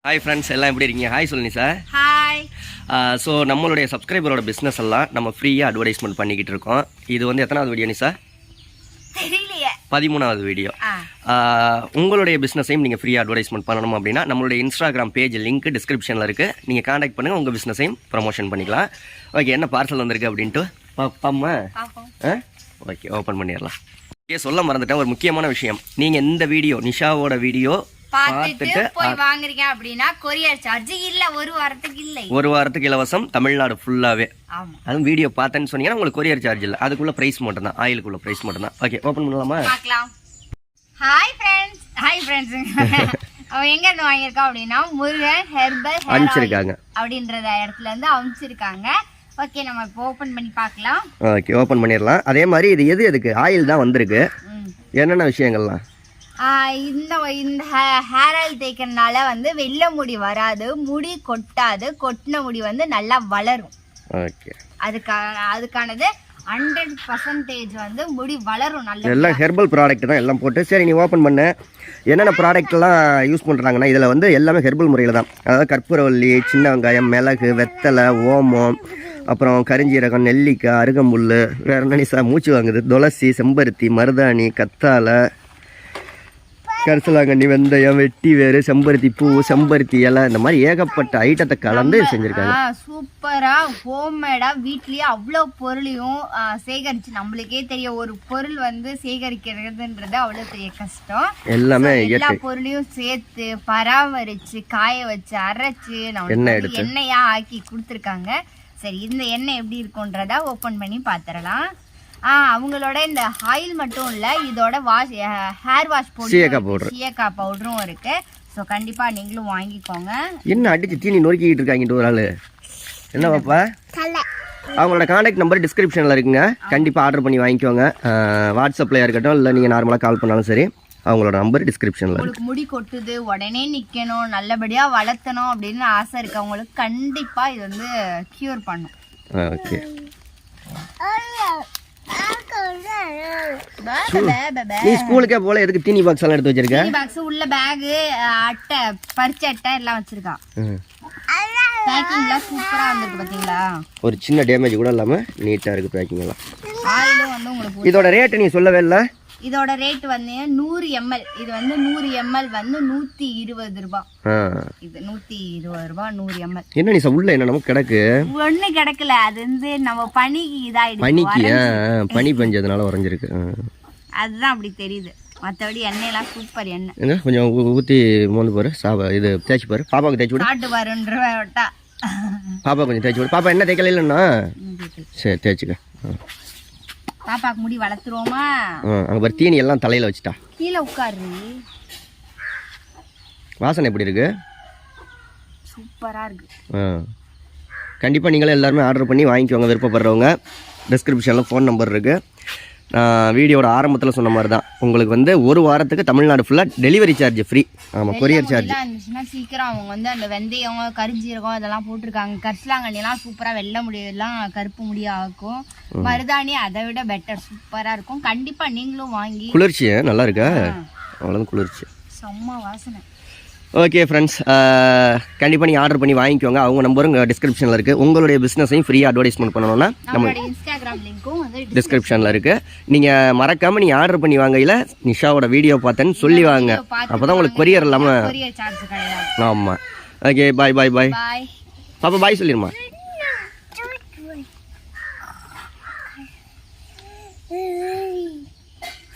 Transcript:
Hi friends, எல்லாம் எப்படி இருக்கீங்க? ஹாய் சொல்லுங்க சார். ஹாய். ஸோ நம்மளுடைய சப்ஸ்கிரைபரோட பிஸ்னஸ் எல்லாம் நம்ம ஃப்ரீயாக அட்வர்டைஸ்மெண்ட் பண்ணிக்கிட்டு இருக்கோம். இது வந்து எத்தனாவது வீடியோ நீ சார்? தெரியலையே. 13வது வீடியோ. உங்களுடைய பிஸ்னஸையும் நீங்கள் ஃப்ரீயாக அட்வர்டைஸ்மெண்ட் பண்ணணும் அப்படின்னா நம்மளுடைய இன்ஸ்டாகிராம் பேஜ் லிங்க் டிஸ்கிரிப்ஷனில் இருக்குது. நீங்கள் காண்டாக்ட் பண்ணுங்கள், உங்கள் பிஸ்னஸையும் ப்ரமோஷன் பண்ணிக்கலாம். ஓகே, என்ன பார்சல் வந்திருக்கு அப்படின்ட்டு பாப்பாம்மா? ஓகே, ஓப்பன் பண்ணிடலாம். ஓகே, சொல்ல மறந்துட்டேன் ஒரு முக்கியமான விஷயம். நீங்கள் இந்த வீடியோ நிஷாவோட வீடியோ பார்த்துட்டு போய் வாங்குறீங்க அப்படினா கொரியர் சார்ஜ் இல்ல, ஒரு வாரத்துக்கு இலவசம், தமிழ்நாடு ஃபுல்லாவே. ஆமா, அதுவும் வீடியோ பார்த்தேன்னு சொன்னீங்கன்னா உங்களுக்கு கொரியர் சார்ஜ் இல்ல, அதுக்குள்ள பிரைஸ் மட்டும் தான், ஆயிலுக்குள்ள பிரைஸ் மட்டும் தான். ஓகே, ஓபன் பண்ணலாமா? பார்க்கலாம். ஹாய் फ्रेंड्स அவ எங்க இருந்து வாங்கிருக்கா அப்படினா முருகன் ஹெர்பல் அனுப்பிச்சிருக்காங்க அப்படிங்கற இடத்துல இருந்து அனுப்பிச்சிருக்காங்க. ஓகே, நம்ம இப்போ ஓபன் பண்ணி பார்க்கலாம். ஓகே, ஓபன் பண்ணிரலாம். அதே மாதிரி இது எதுக்கு ஆயில் தான் வந்திருக்கு, என்னென்ன விஷயங்கள்லாம் இந்த ஹேர் ஆயில் தேய்க்கிறதுனால வந்து வெள்ளை முடி வராது, முடி கொட்டாது, கொட்டின முடி வந்து நல்லா வளரும். ஓகே, அதுக்கானது 100% வந்து முடி வளரும். நல்லா எல்லாம் ஹெர்பல் ப்ராடக்ட் தான் எல்லாம் போட்டு. சரி, நீ ஓப்பன் பண்ண. என்னென்ன ப்ராடக்ட்லாம் யூஸ் பண்ணுறாங்கன்னா இதில் வந்து எல்லாமே ஹெர்பல் முறையில் தான். அதாவது கற்பூரவல்லி, சின்ன வெங்காயம், மிளகு, வெத்தலை, ஓமம், அப்புறம் கரிஞ்சீரகம், நெல்லிக்காய், அருகம்புல், வேறு என்ன சார் மூச்சு வாங்குது, துளசி, செம்பருத்தி, மருதாணி, கத்தாழை, கரிசலாங்கண்ணி, வெந்தயம், வெட்டி வேறு, செம்பருத்தி பூ, செம்பருத்தி இலை, இந்த மாதிரி ஏகப்பட்ட ஐட்டத்தை கலந்து செஞ்சுருக்காங்க. சூப்பரா ஹோம்மேடா வீட்லயே அவ்வளோ பொருளையும் சேகரிச்சு, நம்மளுக்கே தெரியும் ஒரு பொருள் வந்து சேகரிக்கிறதுன்றது அவ்வளோ பெரிய கஷ்டம். எல்லாமே எல்லா பொருளையும் சேர்த்து பராமரிச்சு காய வச்சு அரைச்சு எண்ணெயா ஆக்கி கொடுத்துருக்காங்க. சரி, இந்த எண்ணெய் எப்படி இருக்கும்ன்றத ஓபன் பண்ணி பாத்திரலாம். அவங்களோட இந்த ஆயில் மட்டும் இல்ல, இதோட ஹேர் வாஷ் சீயக்கா பவுடரும் இருக்கு. ஸோ கண்டிப்பா நீங்களும் வாங்கிக்கோங்க. என்ன அடிச்சு தீனி நொறுக்கிட்டு இருக்காங்க ஒரு ஆளு, என்ன பாப்பா? அவங்களோட கான்டாக்ட் நம்பர் டிஸ்கிரிப்ஷனில் இருக்குங்க, கண்டிப்பாக ஆர்டர் பண்ணி வாங்கிக்கோங்க. வாட்ஸ்அப்பில் இருக்கட்டும், இல்லை நீங்கள் நார்மலாக கால் பண்ணாலும் சரி, அவங்களோட நம்பர் டிஸ்கிரிப்ஷனில். உங்களுக்கு முடி கொட்டுது, உடனே நிற்கணும், நல்லபடியாக வளர்த்தணும் அப்படின்னு ஆசை இருக்கு அவங்களுக்கு, கண்டிப்பாக இது வந்து க்யூர் பண்ணும். ஓகே, நீ ஸ்கூலுக்கே போல எதுக்கு தீனி பாக்ஸ் எல்லாம் எடுத்து வச்சிருக்க? தீனி பாக்ஸ் உள்ள பேக், அட்டை, பரிச்சை அட்டை எல்லாம் வச்சிருக்கான். பேக்கிங்ல சூப்பரா வந்திருக்கு பாத்தீங்களா? ஒரு சின்ன டேமேஜ் கூட இல்லாம நீட்டா இருக்கு பேக்கிங் எல்லாம். ஆயிலும் வந்து உங்களுக்கு இதோட ரேட் நீ சொல்லவே இல்ல. இதோட ரேட் வந்து 100 ml. இது வந்து 100 ml வந்து 120 ரூபாய். இது 120 ரூபாய் 100 ml. என்ன நீ உள்ள என்ன நமக்கு கிடக்கு? ஒண்ணு கிடக்கல, அது வந்து நம்ம பனிக்கு இதாயிடுச்சு. பனிக்கு பனி பஞ்சதுனால உறைஞ்சிருக்கு, அதுதான் அப்படி தெரியுது. மற்றபடி எண்ணெய் எல்லாம் சூப்பர் எண்ணெய். கொஞ்சம் ஊற்றி மோந்து பாரு, இது தேய்ச்சி பாரு, பாப்பாவுக்கு தேய்ச்சி விடு. காட்டு பாருன்றா பாப்பா கொஞ்சம் தேய்ச்சி விடு. பாப்பா என்ன தேய்க்கல இல்லைன்னா சரி தேய்ச்சிக்க. பாப்பாக்கு முடி வளர்த்துருவோமா? அங்கே பாரு, தீனி எல்லாம் தலையில் வச்சுட்டா. கீழே உட்காரு. வாசனை எப்படி இருக்கு? சூப்பராக இருக்கு. கண்டிப்பாக நீங்களே எல்லாருமே ஆர்டர் பண்ணி வாங்கிக்கோங்க விருப்பப்படுறவங்க. டிஸ்கிரிப்ஷனில் ஃபோன் நம்பர் இருக்குது. நான் வீடியோட ஆரம்பத்தில் சொன்ன மாதிரி தான், உங்களுக்கு வந்து ஒரு வாரத்துக்கு தமிழ்நாடு ஃபுல்லாக டெலிவரி சார்ஜ் ஃப்ரீ. ஆமாம், கொரியர் சார்ஜ் இருந்துச்சுன்னா சீக்கிரம் அவங்க வந்து அந்த வெந்தயம், கரிஞ்சீரகம் இதெல்லாம் போட்டிருக்காங்க. கரிசலாங்கண்ணிலாம் சூப்பராக வெள்ளை முடியெல்லாம் கருப்பு முடிய ஆக்கும். மருதாணி அதை விட பெட்டர், சூப்பராக இருக்கும். கண்டிப்பாக நீங்களும் வாங்கி. குளிர்ச்சி நல்லா இருக்கா? அவ்வளோதான் குளிர்ச்சி, செம்ம வாசனை. ஓகே ஃப்ரெண்ட்ஸ், கண்டிப்பாக நீங்கள் ஆர்டர் பண்ணி வாங்கிக்கோங்க. அவங்க நம்பரும் டிஸ்கிரிப்ஷனில் இருக்குது. உங்களுடைய பிஸ்னஸையும் ஃப்ரீயாக அட்வர்டைஸ்மெண்ட் பண்ணணும்னா நம்ம இன்ஸ்டாகிராம் லிங்க்கும் வந்து டிஸ்கிரிப்ஷனில் இருக்குது. நீங்கள் மறக்காமல் நீங்கள் ஆர்டர் பண்ணி வாங்கல நிஷாவோட வீடியோ பார்த்தேன்னு சொல்லி வாங்க, அப்போ தான் உங்களுக்கு கொரியர் இல்லாமல். ஆமாம். ஓகே, பாய் பாய் பாய். பாப்பா பாய் சொல்லிடுமா?